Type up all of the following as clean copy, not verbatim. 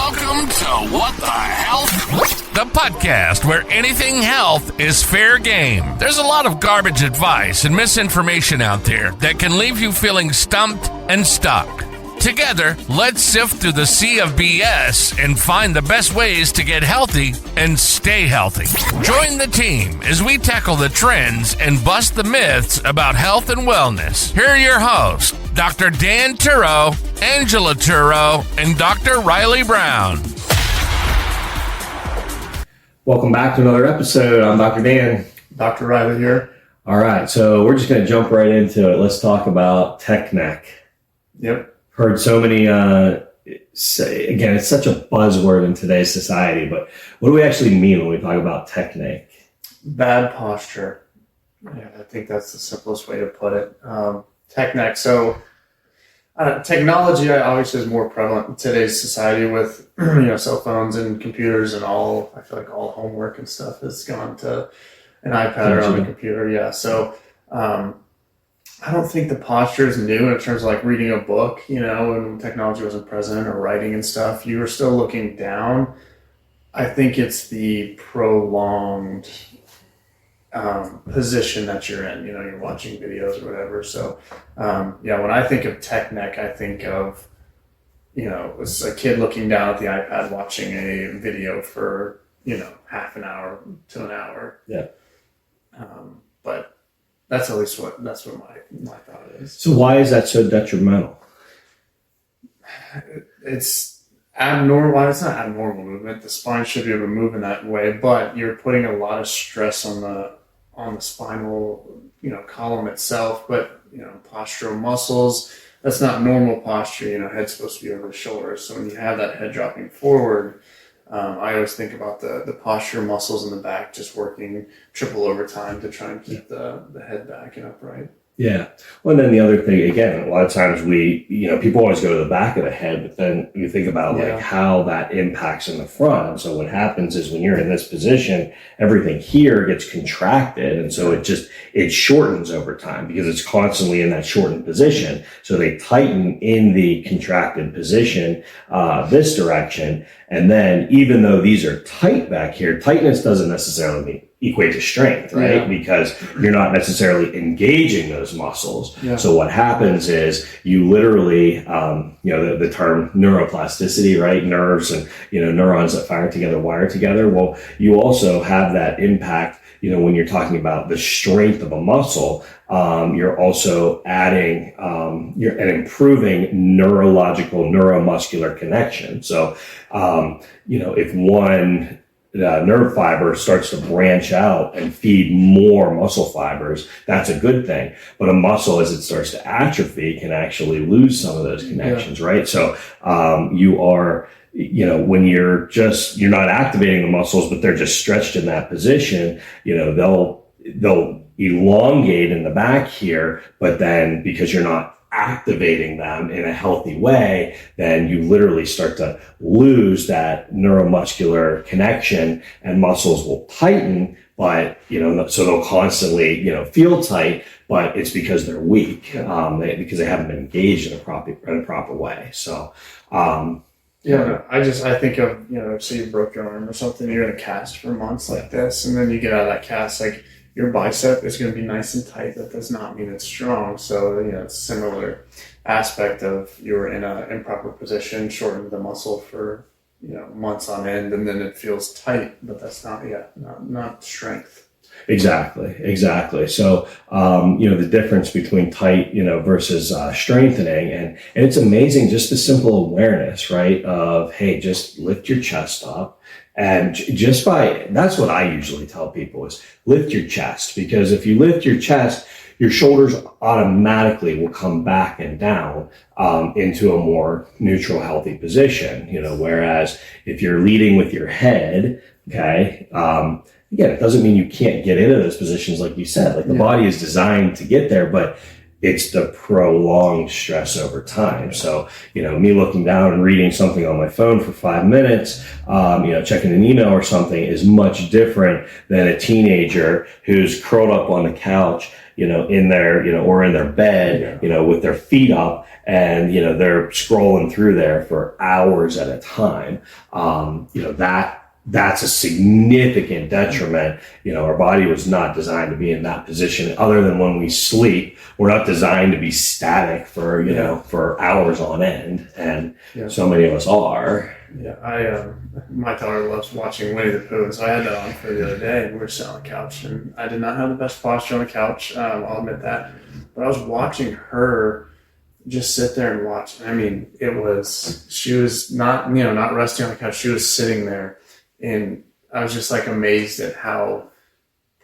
Welcome to What the Health? The podcast where anything health is fair game. There's a lot of garbage advice and misinformation out there that can leave you feeling stumped and stuck. Together, let's sift through the sea of BS and find the best ways to get healthy and stay healthy. Join the team as we tackle the trends and bust the myths about health and wellness. Here are your hosts, Dr. Dan Turo, Angela Turo, and Dr. Riley Brown. Welcome back to another episode. I'm Dr. Dan. Dr. Riley here. All right, so we're just going to jump right into it. Let's talk about tech neck. Yep. Heard so many, again, it's such a buzzword in today's society, but what do we actually mean when we talk about tech neck? Bad posture. Yeah, I think that's the simplest way to put it. Tech neck. So technology obviously is more prevalent in today's society with cell phones and computers and all. I feel like all homework and stuff has gone to an iPad or on a computer. Yeah. So I don't think the posture is new in terms of like reading a book, when technology wasn't present, or writing and stuff. You were still looking down. I think it's the prolonged position that you're in. You're watching videos or whatever. So, when I think of tech neck, I think of, it's a kid looking down at the iPad watching a video for, half an hour to an hour. Yeah. But that's at least what my thought is. So why is that so detrimental? It's abnormal. Well, it's not abnormal movement. The spine should be able to move in that way, but you're putting a lot of stress on the spinal, column itself. But postural muscles, that's not normal posture. Head's supposed to be over the shoulders. So when you have that head dropping forward, I always think about the posture muscles in the back just working triple overtime to try and keep the head back and upright. Yeah. Well, and then the other thing, again, a lot of times people always go to the back of the head, but then you think about like how that impacts in the front. And so what happens is when you're in this position, everything here gets contracted. And so it shortens over time because it's constantly in that shortened position. So they tighten in the contracted position, this direction. And then even though these are tight back here, tightness doesn't necessarily equate to strength, right? Yeah. Because you're not necessarily engaging those muscles. Yeah. So what happens is you literally, the term neuroplasticity, right? Nerves and, neurons that fire together, wire together. Well, you also have that impact, when you're talking about the strength of a muscle, you're also adding, and improving neuromuscular connection. So, if one nerve fiber starts to branch out and feed more muscle fibers, that's a good thing. But a muscle, as it starts to atrophy, can actually lose some of those connections, right? So you are, when you're not activating the muscles, but they're just stretched in that position, they'll elongate in the back here, but then because you're not activating them in a healthy way, then you literally start to lose that neuromuscular connection and muscles will tighten, but, so they'll constantly, feel tight, but it's because they're weak, because they haven't been engaged in a proper way. So, I think of, say you broke your arm or something, you're in a cast for months like this, and then you get out of that cast, like, your bicep is going to be nice and tight. That does not mean it's strong. So, it's a similar aspect of you're in an improper position, shortened the muscle for, months on end, and then it feels tight, but that's not strength. Exactly. So, the difference between tight, versus strengthening, and it's amazing, just the simple awareness, right? Of, hey, just lift your chest up. And that's what I usually tell people is lift your chest, because if you lift your chest, your shoulders automatically will come back and down into a more neutral, healthy position, whereas if you're leading with your head, okay, again, it doesn't mean you can't get into those positions like you said. Like the body is designed to get there, but it's the prolonged stress over time. So, me looking down and reading something on my phone for 5 minutes, checking an email or something is much different than a teenager who's curled up on the couch, in their, or in their bed, with their feet up, and, they're scrolling through there for hours at a time. That's a significant detriment. Our body was not designed to be in that position. Other than when we sleep, we're not designed to be static for, for hours on end. And so many of us are. Yeah, my daughter loves watching Winnie the Pooh, and so I had that on for the other day, and we were sitting on the couch, and I did not have the best posture on the couch, I'll admit that. But I was watching her just sit there and watch. I mean, she was not, not resting on the couch. She was sitting there. And I was just like amazed at how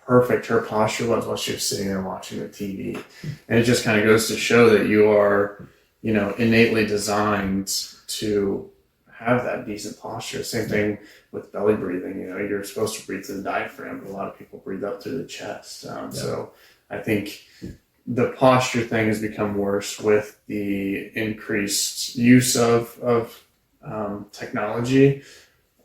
perfect her posture was while she was sitting there watching the TV. And it just kind of goes to show that you are, innately designed to have that decent posture. Same thing with belly breathing. You're supposed to breathe through the diaphragm, but a lot of people breathe up through the chest. So I think the posture thing has become worse with the increased use of technology.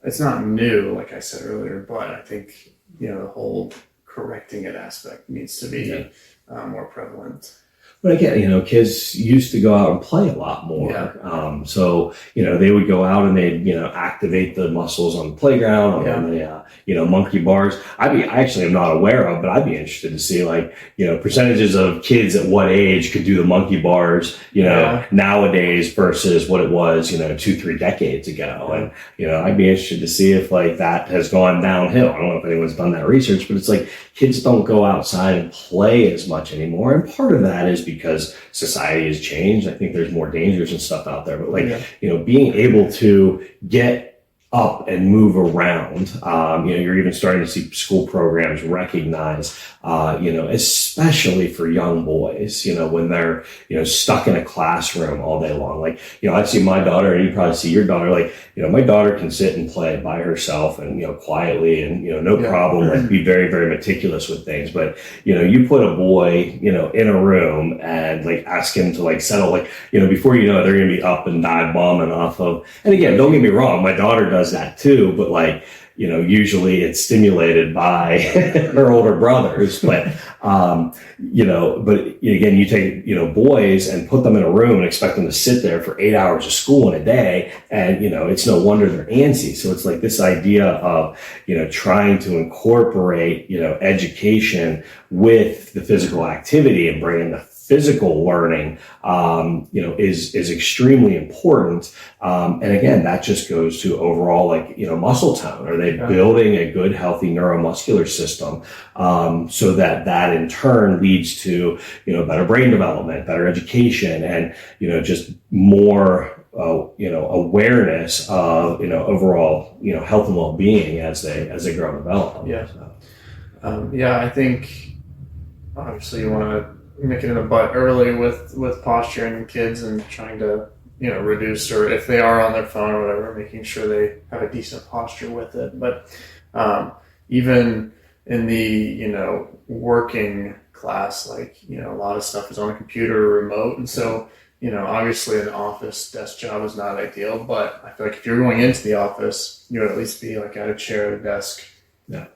It's not new, like I said earlier, but I think, the whole correcting it aspect needs to be more prevalent. But again, kids used to go out and play a lot more. Yeah. So, they would go out and they'd, activate the muscles on the playground, on the, monkey bars. I actually am not aware of, but I'd be interested to see percentages of kids at what age could do the monkey bars, nowadays versus what it was, 2-3 decades ago. And, I'd be interested to see if that has gone downhill. I don't know if anyone's done that research, but it's kids don't go outside and play as much anymore. And part of that is because society has changed. I think there's more dangers and stuff out there, but being able to get up and move around, you're even starting to see school programs recognize, especially for young boys, when they're, stuck in a classroom all day long. I see my daughter, and you probably see your daughter, my daughter can sit and play by herself and, quietly and, no problem, be very, very meticulous with things. But, you put a boy, in a room and ask him to settle, before you know it, they're going to be up and dive bombing off of, and again, don't get me wrong, my daughter does that too, but usually it's stimulated by her older brothers, but but again, you take, boys and put them in a room and expect them to sit there for 8 hours of school in a day. And, it's no wonder they're antsy. So it's this idea of, trying to incorporate, education with the physical activity and bringing the physical learning, is extremely important. And again, that just goes to overall, muscle tone. Are they building a good, healthy neuromuscular system, so that in turn leads to, better brain development, better education, and, just more, awareness of, overall, health and well-being as they grow and develop. Yeah. So. I think obviously you want to nip it in the butt early with posturing in kids and trying to, reduce, or if they are on their phone or whatever, making sure they have a decent posture with it. But even in the, working class, a lot of stuff is on the computer or remote. And so, obviously an office desk job is not ideal, but I feel like if you're going into the office, you would at least be at a chair or a desk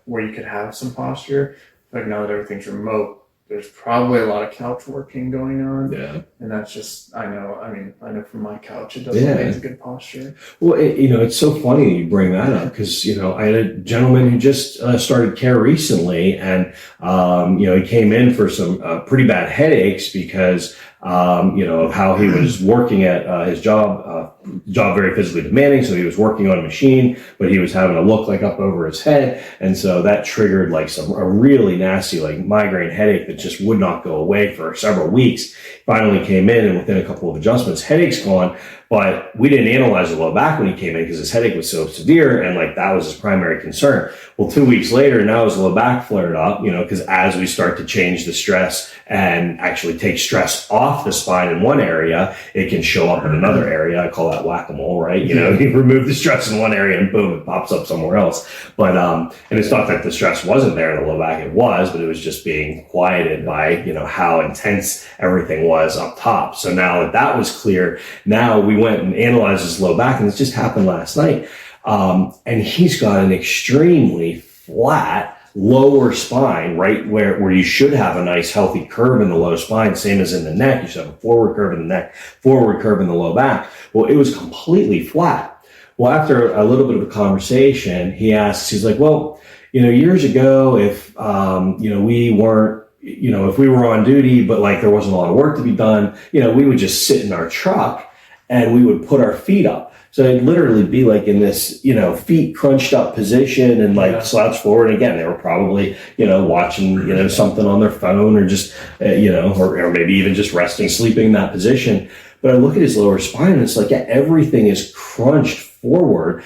where you could have some posture. I feel like now that everything's remote, there's probably a lot of couch working going on. Yeah. And that's just, I know from my couch, it doesn't make good posture. Well, it's so funny you bring that up because, I had a gentleman who just started care recently, and, he came in for some pretty bad headaches because, of how he was working at his job very physically demanding. So he was working on a machine, but he was having a look up over his head. And so that triggered a really nasty, migraine headache that just would not go away for several weeks. Finally came in, and within a couple of adjustments, headache's gone. But we didn't analyze the low back when he came in because his headache was so severe, and like that was his primary concern. Well, 2 weeks later, now his low back flared up, because as we start to change the stress and actually take stress off the spine in one area, it can show up in another area. I call that whack-a-mole, right? You remove the stress in one area and boom, it pops up somewhere else. But, and it's not that the stress wasn't there in the low back, it was, but it was just being quieted by, how intense everything was up top. So now that was clear, now we went and analyzed his low back, and this just happened last night. And he's got an extremely flat lower spine, right where you should have a nice healthy curve in the low spine, same as in the neck. You should have a forward curve in the neck, forward curve in the low back. Well, it was completely flat. Well, after a little bit of a conversation, he's like, well, years ago, if, we weren't, if we were on duty, but like there wasn't a lot of work to be done, we would just sit in our truck and we would put our feet up. So it'd literally be like in this, feet crunched up position and like slouched forward. And again, they were probably, watching, something on their phone or just, or maybe even just resting, sleeping in that position. But I look at his lower spine and it's like, everything is crunched forward,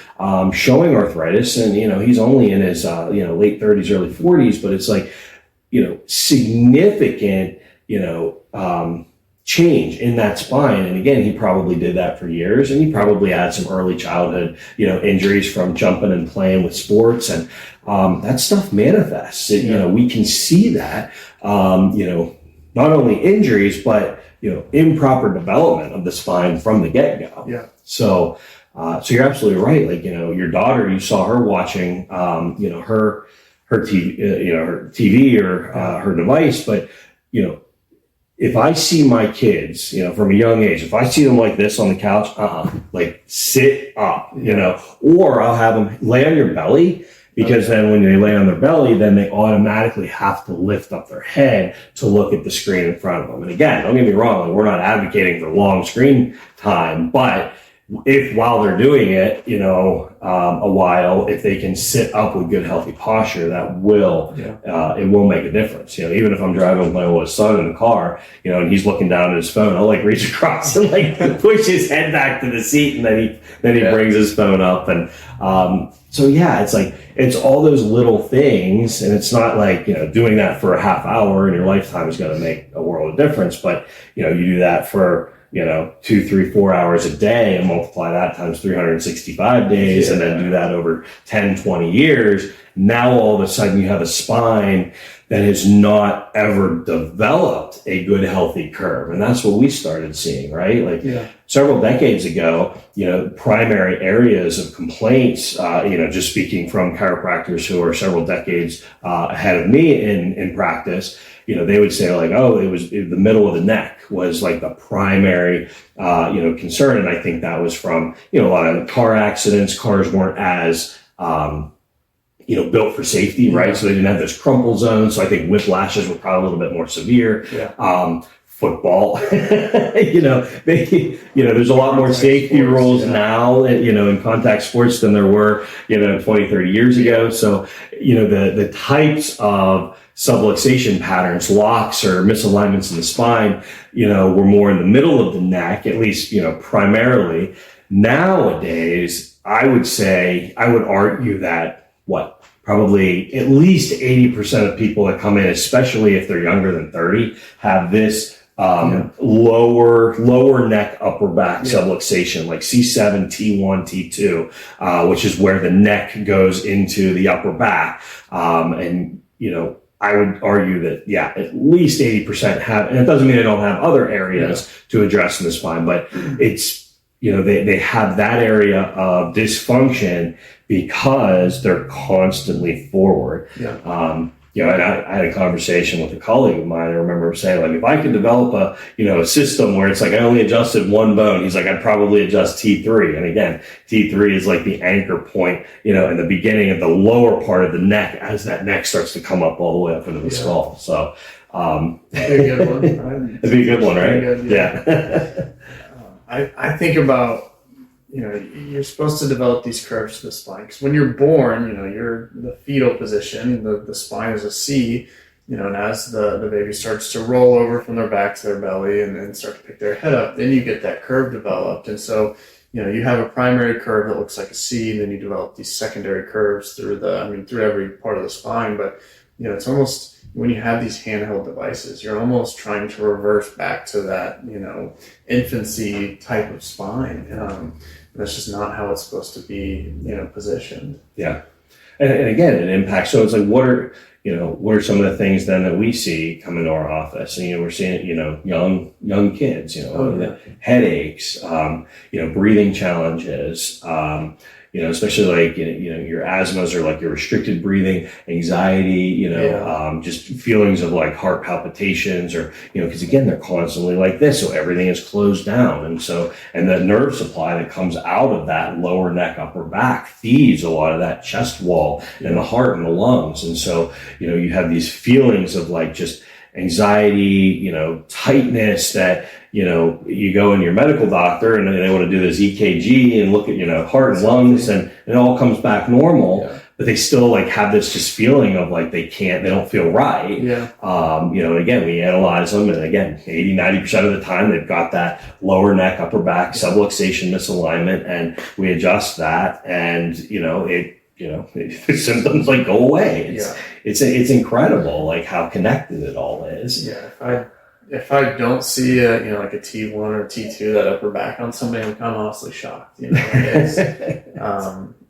showing arthritis. And, he's only in his, late 30s, early 40s, but it's like, significant, change in that spine. And again, he probably did that for years, and he probably had some early childhood, injuries from jumping and playing with sports. And, that stuff manifests. We can see that, not only injuries, but, improper development of the spine from the get-go. Yeah. So you're absolutely right. Like, your daughter, you saw her watching, her TV, her TV or her device. But, if I see my kids, from a young age, if I see them like this on the couch, like sit up, or I'll have them lay on your belly, because then when they lay on their belly, then they automatically have to lift up their head to look at the screen in front of them. And again, don't get me wrong, like, we're not advocating for long screen time, but if while they're doing it, a while, if they can sit up with good, healthy posture, that will, it will make a difference. Even if I'm driving with my oldest son in the car, and he's looking down at his phone, I'll like reach across and like push his head back to the seat, and then he brings his phone up. And, so it's like, it's all those little things, and it's not like, doing that for a half hour in your lifetime is going to make a world of difference. But, you do that for, 2, 3, 4 hours a day and multiply that times 365 days and then do that over 10, 20 years. Now all of a sudden you have a spine that has not ever developed a good, healthy curve. And that's what we started seeing, right? Like several decades ago, primary areas of complaints, just speaking from chiropractors who are several decades ahead of me in practice, they would say like, oh, it was the middle of the neck was like the primary, concern. And I think that was from, a lot of car accidents. Cars weren't as, built for safety, right? So they didn't have those crumple zones. So I think whiplashes were probably a little bit more severe. Football, there's a lot more safety rules now, in contact sports than there were, 20, 30 years ago. So, the types of subluxation patterns, locks or misalignments in the spine, were more in the middle of the neck, at least, primarily. Nowadays, I would argue that probably at least 80% of people that come in, especially if they're younger than 30, have this lower neck, upper back subluxation, like C7, T1, T2, which is where the neck goes into the upper back. And, I would argue that, at least 80% have, and it doesn't mean they don't have other areas to address in the spine, but it's, they have that area of dysfunction because they're constantly forward. And I had a conversation with a colleague of mine. I remember saying, like, if I could develop a system where it's like I only adjusted one bone, he's like, I'd probably adjust T3. And again, T3 is like the anchor point, in the beginning of the lower part of the neck as that neck starts to come up all the way up into the skull. So, that'd be a good one. Right? That'd be a good one, right? Good, I think about, you're supposed to develop these curves to the spine because when you're born, you're in the fetal position, the spine is a C, and as the baby starts to roll over from their back to their belly and start to pick their head up, then you get that curve developed. And so, you have a primary curve that looks like a C, and then you develop these secondary curves through every part of the spine. But, it's almost, when you have these handheld devices, you're almost trying to reverse back to that, infancy type of spine. That's just not how it's supposed to be, positioned. Yeah. And again, it impacts. So it's like, what are some of the things then that we see come into our office? And, we're seeing, young kids, headaches, breathing challenges, especially like, your asthmas or like your restricted breathing, anxiety, just feelings of like heart palpitations or, because again, they're constantly like this. So everything is closed down. And the nerve supply that comes out of that lower neck, upper back feeds a lot of that chest wall and the heart and the lungs. And so, you have these feelings of like just anxiety, tightness that, you go in your medical doctor and they want to do this EKG and look at, heart and lungs, and it all comes back normal, but they still like have this just feeling of like they don't feel right. Yeah. And again, we analyze them, and again, 80-90% of the time they've got that lower neck, upper back subluxation misalignment, and we adjust that, and the symptoms like go away. It's incredible like how connected it all is. Yeah. If I don't see like a T1 or T2, that upper back on somebody, I'm honestly shocked. They're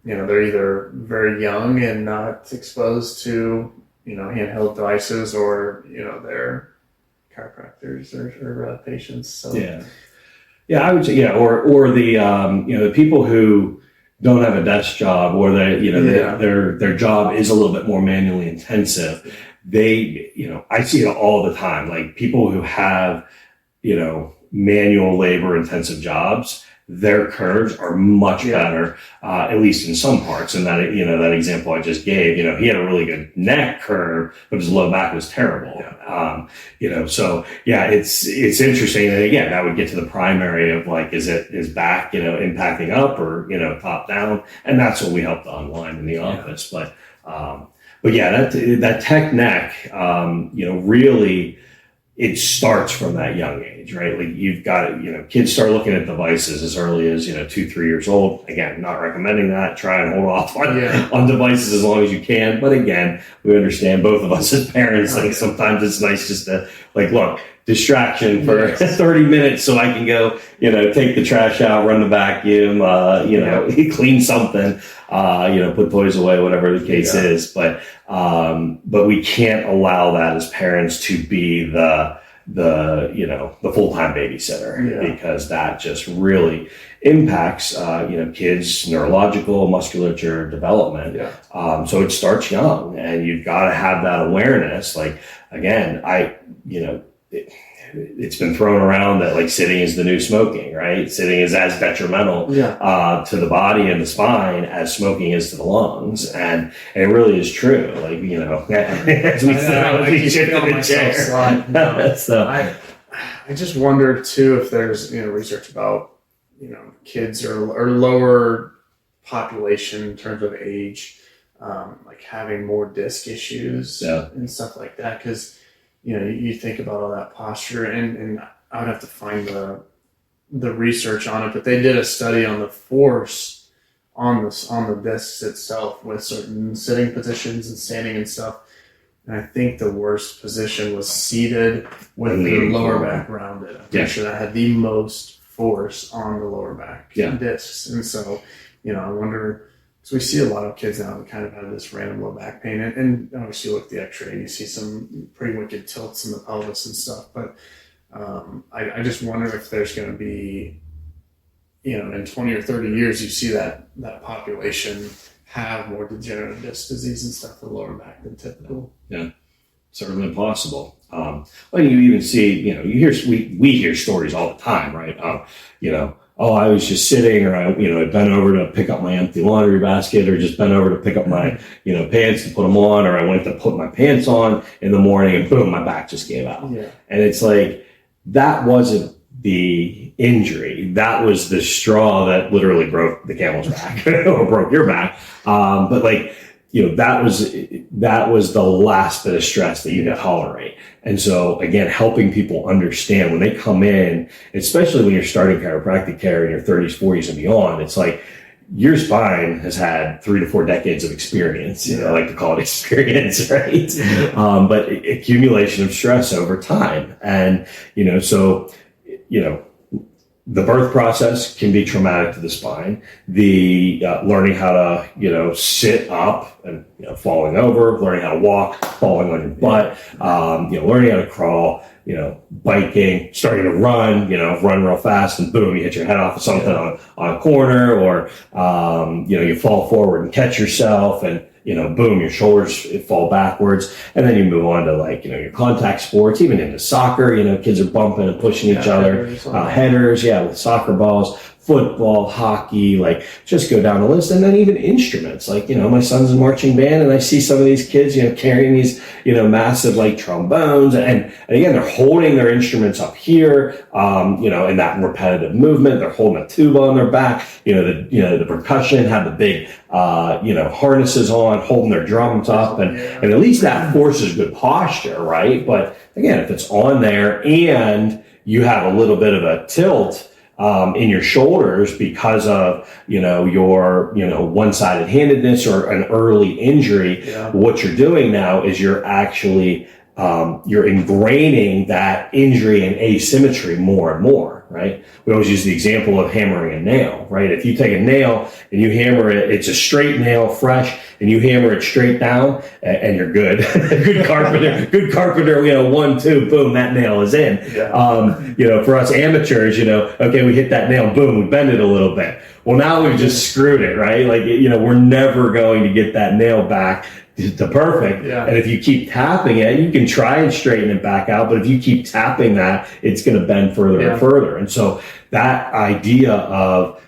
either very young and not exposed to, handheld devices, or, they're chiropractors or patients. So I would say, or the, the people who don't have a desk job, or their job is a little bit more manually intensive. I see it all the time. Like people who have, manual labor intensive jobs, their curves are much better, at least in some parts. And that, that example I just gave, he had a really good neck curve, but his low back was terrible. It's interesting. And again, that would get to the primary of like, is back, impacting up or, top down? And that's what we help to unwind in the office. But that tech neck, really, it starts from that young age, right? Like you've got, kids start looking at devices as early as, 2-3 years old. Again, not recommending that. Try and hold off on devices as long as you can. But again, we understand, both of us as parents, like sometimes it's nice just to like, look, distraction for 30 minutes so I can go, take the trash out, run the vacuum, clean something, put toys away, whatever the case is. But we can't allow that as parents to be the full-time babysitter, because that just really impacts, kids' neurological, musculature development. So it starts young, and you've got to have that awareness. Like, again, it's been thrown around that like sitting is the new smoking, right? Sitting is as detrimental to the body and the spine as smoking is to the lungs, and it really is true. Like as we sit in the chair. So I just wonder too if there's research about kids or lower population in terms of age, like having more disc issues and stuff like that, because you think about all that posture, and I would have to find the research on it, but they did a study on the force on the discs itself with certain sitting positions and standing and stuff. And I think the worst position was seated with the lower back rounded. I'm pretty sure that had the most force on the lower back discs. And so, I wonder. So we see a lot of kids now that kind of have this random low back pain, and obviously you look at the x-ray and you see some pretty wicked tilts in the pelvis and stuff. But I just wonder if there's going to be, in 20 or 30 years, you see that population have more degenerative disc disease and stuff for the lower back than typical. Yeah, certainly possible. Well, you even see, we hear stories all the time, right? I was just sitting, or I bent over to pick up my empty laundry basket, or just bent over to pick up my, pants to put them on, or I went to put my pants on in the morning and boom, my back just gave out. Yeah. And it's like, that wasn't the injury. That was the straw that literally broke the camel's back or broke your back. But like, that was the last bit of stress that you can tolerate. And so again, helping people understand when they come in, especially when you're starting chiropractic care in your 30s, 40s and beyond, it's like your spine has had 3 to 4 decades of experience. I like to call it experience, right? But accumulation of stress over time. And, the birth process can be traumatic to the spine. The learning how to, sit up and falling over, learning how to walk, falling on your butt, learning how to crawl, biking, starting to run, run real fast and boom, you hit your head off of something on a corner, or you fall forward and catch yourself and boom, your shoulders fall backwards. And then you move on to your contact sports, even into soccer, kids are bumping and pushing each other, headers, with soccer balls, football, hockey, just go down the list. And then even instruments, my son's in marching band and I see some of these kids, carrying these, massive trombones. And again, they're holding their instruments up here, in that repetitive movement. They're holding a tuba on their back, the percussion, have the big, harnesses on, holding their drums up. And at least that forces good posture, right? But again, if it's on there and you have a little bit of a tilt, in your shoulders because of, your, one-sided handedness or an early injury, what you're doing now is you're actually, you're ingraining that injury and asymmetry more and more, right? We always use the example of hammering a nail, right? If you take a nail and you hammer it, it's a straight nail, fresh, and you hammer it straight down and you're good. Good carpenter, 1, 2, boom, that nail is in. For us amateurs, okay, we hit that nail, boom, we bend it a little bit. Well, now we've just screwed it, right? We're never going to get that nail back to perfect. And if you keep tapping it, you can try and straighten it back out, but if you keep tapping that, it's going to bend further and further. And so that idea of,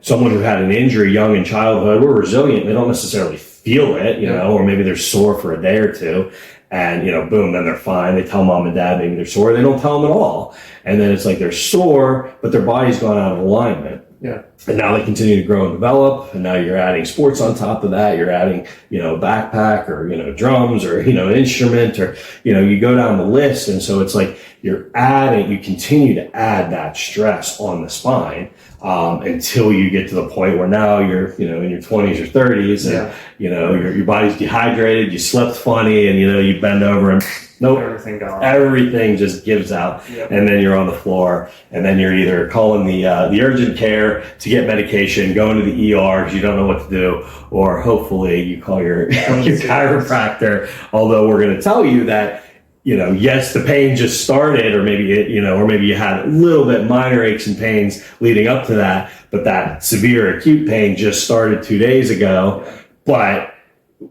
someone who had an injury young in childhood, we're resilient. They don't necessarily feel it, or maybe they're sore for a day or two and, boom, then they're fine. They tell mom and dad maybe they're sore. They don't tell them at all. And then it's they're sore, but their body's gone out of alignment. And now they continue to grow and develop. And now you're adding sports on top of that. You're adding, a backpack or, drums or, an instrument or, you go down the list. And so it's you continue to add that stress on the spine, until you get to the point where now you're, in your 20s or 30s and, your body's dehydrated, you slept funny and, you bend over and nope, everything just gives out. And then you're on the floor and then you're either calling the urgent care to get medication, going to the ER because you don't know what to do, or hopefully you call your chiropractor. Although we're going to tell you that, yes, the pain just started, or maybe you had a little bit minor aches and pains leading up to that, but that severe acute pain just started 2 days ago. But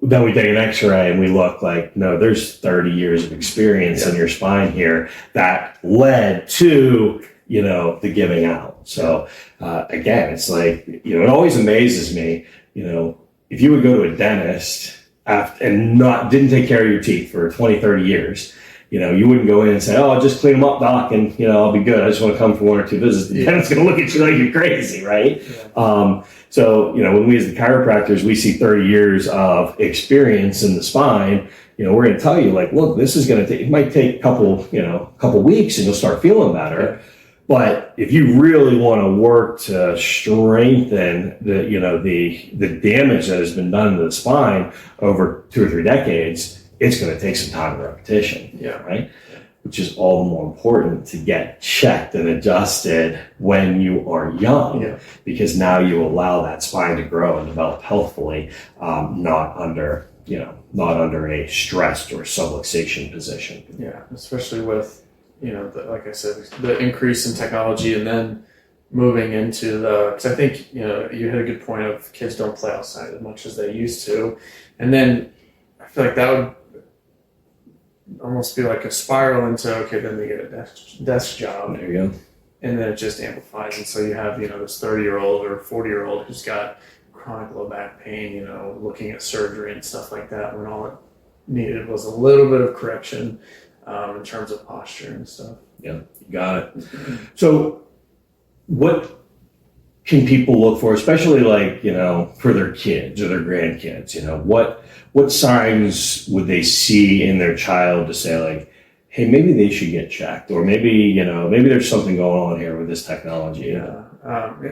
then we take an x-ray and we look no, there's 30 years of experience in your spine here that led to, the giving out. So, again, it's it always amazes me, if you would go to a dentist and didn't take care of your teeth for 20, 30 years, you wouldn't go in and say, oh, just clean them up, doc, and, I'll be good. I just want to come for 1 or 2 visits. The dentist's going to look at you like you're crazy, right? So, when we as the chiropractors, we see 30 years of experience in the spine, we're going to tell you look, this is going to take, it might take a couple weeks and you'll start feeling better. But if you really want to work to strengthen the damage that has been done to the spine over 2 or 3 decades, it's going to take some time and repetition, right? Which is all the more important to get checked and adjusted when you are young, because now you allow that spine to grow and develop healthfully, not under a stressed or subluxation position. Yeah, especially with, like I said, the increase in technology and then moving into because I think, you had a good point of kids don't play outside as much as they used to. And then I feel like that would almost be like a spiral into, okay, then they get a desk job. There you go. And then it just amplifies. And so you have, this 30-year-old or 40-year-old who's got chronic low back pain, looking at surgery and stuff like that, when all it needed was a little bit of correction in terms of posture and stuff. Yeah, you got it. So what can people look for, especially like, for their kids or their grandkids? What signs would they see in their child to say like, hey, maybe they should get checked, or maybe there's something going on here with this technology. Yeah.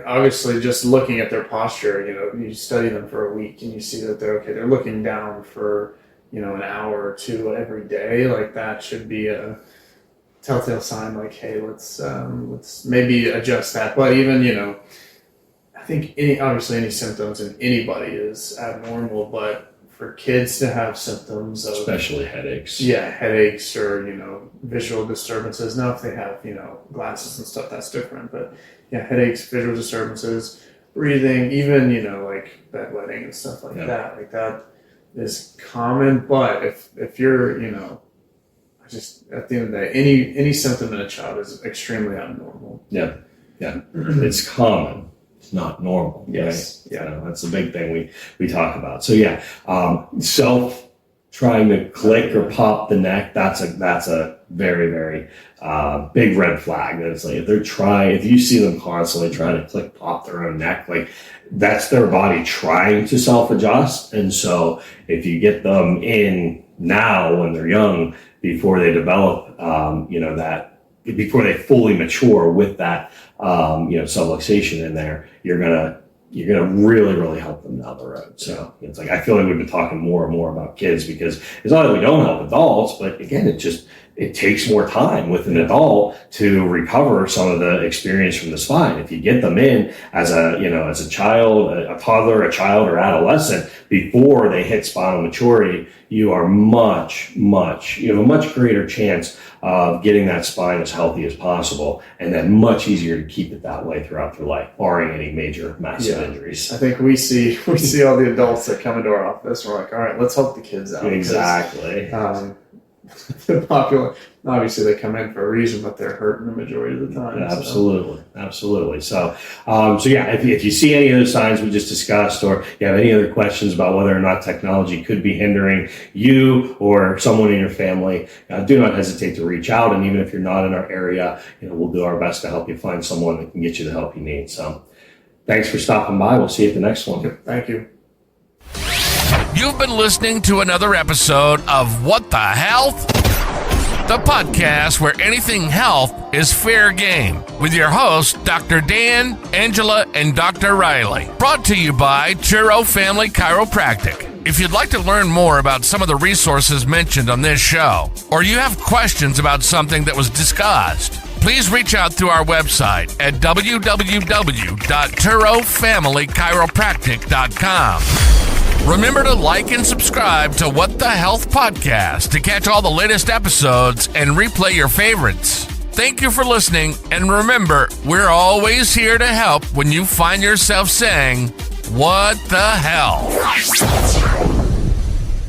Obviously, just looking at their posture, you study them for a week and you see that they're looking down for, an hour or two every day. Like that should be a telltale sign like, hey, let's maybe adjust that. But even, I think any symptoms in anybody is abnormal, but for kids to have symptoms of, especially headaches. Yeah, headaches or, visual disturbances. Now if they have, glasses and stuff, that's different. But yeah, headaches, visual disturbances, breathing, even, like bedwetting and stuff like that. Like that is common. But if you're, just at the end of the day, any symptom in a child is extremely abnormal. Yeah. Yeah. It's common. It's not normal. Yes. Right? Yeah. That's the big thing we talk about. So yeah, self trying to click or pop the neck, that's a very, very big red flag. That it's like if you see them constantly trying to click pop their own neck, like that's their body trying to self-adjust. And so if you get them in now when they're young, before they develop, before they fully mature with that, subluxation in there, you're gonna really, really help them down the road. So it's like, I feel like we've been talking more and more about kids because it's not that we don't help adults, but again, it takes more time with an adult to recover some of the experience from the spine. If you get them in as a child, a toddler, a child or adolescent, before they hit spinal maturity, you have a much greater chance of getting that spine as healthy as possible, and then much easier to keep it that way throughout their life, barring any major massive injuries. I think we see all the adults that come into our office and we're like, all right, let's help the kids out. Exactly. The popular, obviously they come in for a reason, but they're hurting the majority of the time. Absolutely. So yeah, if you see any of those signs we just discussed, or you have any other questions about whether or not technology could be hindering you or someone in your family, do not hesitate to reach out. And even if you're not in our area, we'll do our best to help you find someone that can get you the help you need. So thanks for stopping by. We'll see you at the next one. Thank you. You've been listening to another episode of What the Health? The podcast where anything health is fair game, with your hosts, Dr. Dan, Angela, and Dr. Riley. Brought to you by Churro Family Chiropractic. If you'd like to learn more about some of the resources mentioned on this show, or you have questions about something that was discussed, please reach out through our website at www.turofamilychiropractic.com. Remember to like and subscribe to What the Health Podcast to catch all the latest episodes and replay your favorites. Thank you for listening, and remember, we're always here to help when you find yourself saying, "What the hell?"